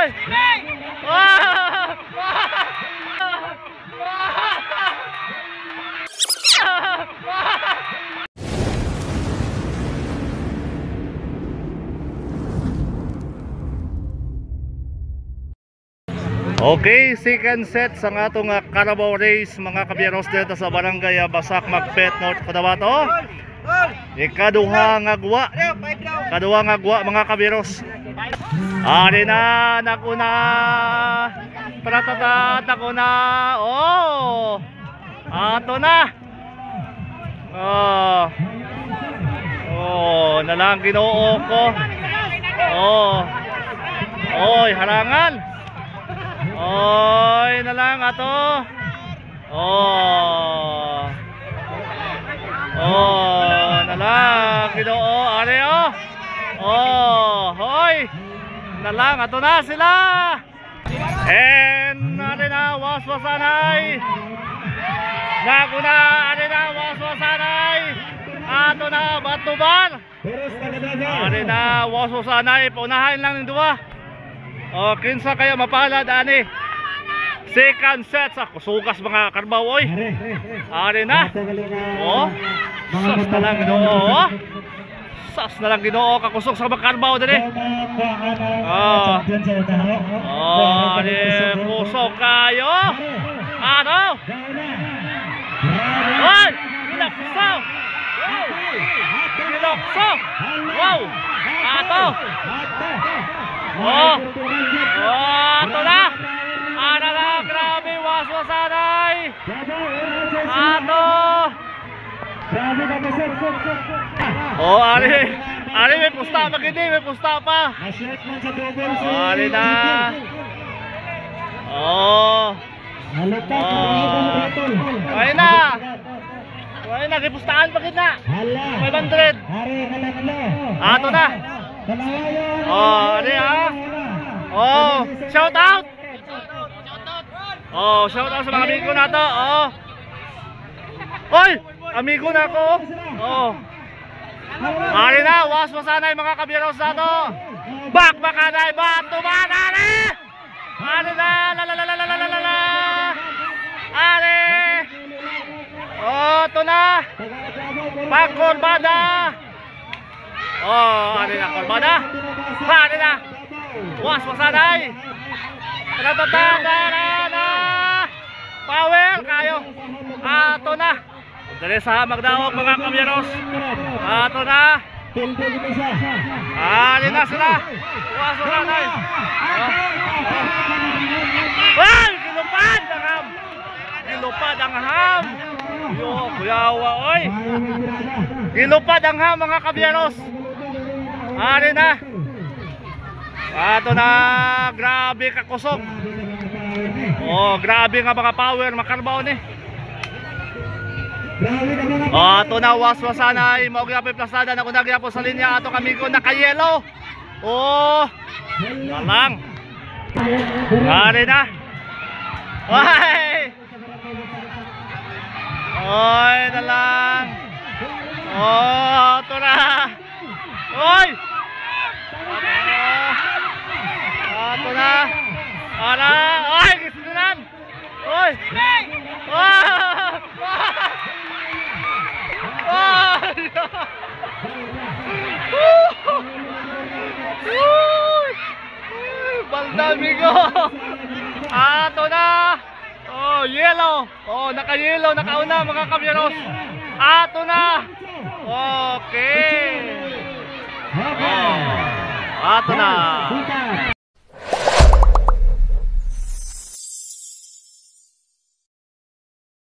Oy! Okay, second set sa atong Carabao race mga kabiyaros dito sa barangay Basak Magpet North Cotabato. Ikaduha nga gwa. Kaduha nga gwa mga kabiyaros. Ari na nakuna. Tratata nakuna. Oh! Ato na. Oh, nalang Ginoo ko. Oh. Oy, harangan. Oy, nalang ato. Oh. Oh, nalang Ginoo, are oh. Oh, hoy. Nalang ato na sila. And are na waswasanay. Naguna are na waswasanay. Ato na batuban. Are na waswasanay, paunahan lang ng duwa. O, kinsa kaya mapalad ani. Second set sa kusugas mga Carabao oy. Ari na. Oh. Sas na lang Ginoo. Sas na lang Ginoo kakusog sa mga Carabao dire. Oh. Oh, ari kusog kayo. Ano? Oy! Gilaksaw. Gilaksaw. Wow. Ato. Oh. Oh, ato na. Ana na, grabe, waswasanay. Ato. Oh, ari may pusta pa gini, may pusta pa. Oh, ari na. Oh. Ay na. Ay na, kipustaan pa gina. 500. Ato na. Oh, ari ha. Oh, shout out. Oh, shout out sa mga amigo nato. Oh. Oy, amigo na ko. Oh. Ari na, waswasanay mga kabiyaros nato. Bakbakanay, batuban, ari. Ari na, la la la la la la la la. Ari. Oh, ito na. Pagkurbada. Oh, ari na kurbada. Ari na. Waswasanay. Tatatanda. Power kayo. Ato na. Dali sa magdaog mga kabiyaros. Ato na. Ari na sila. Waswasanay. Ay, gilupad ang ham. Gilupad ang ham. Yo, kuyawa oy. Gilupad ang ham mga kabiyaros. Ari na. Ato na, grabe kakusog. Oh, grabe nga mga power, mga Carabao ni. Oh, ato na waswasanay, maugyapay plasada na kunagyapo sa linya ato kamigo naka-yellow. Oh, nalang. Ari na. Oy. Oy, nalang. Oh, ato na. Oy. Ato na. Ara, oy, gisunan. Oy. Baldamigo. Ato na. Oh, yellow. Oh, naka-yellow, nakauna mga kabiyaros. Ato na. Okay. Oh, ato na.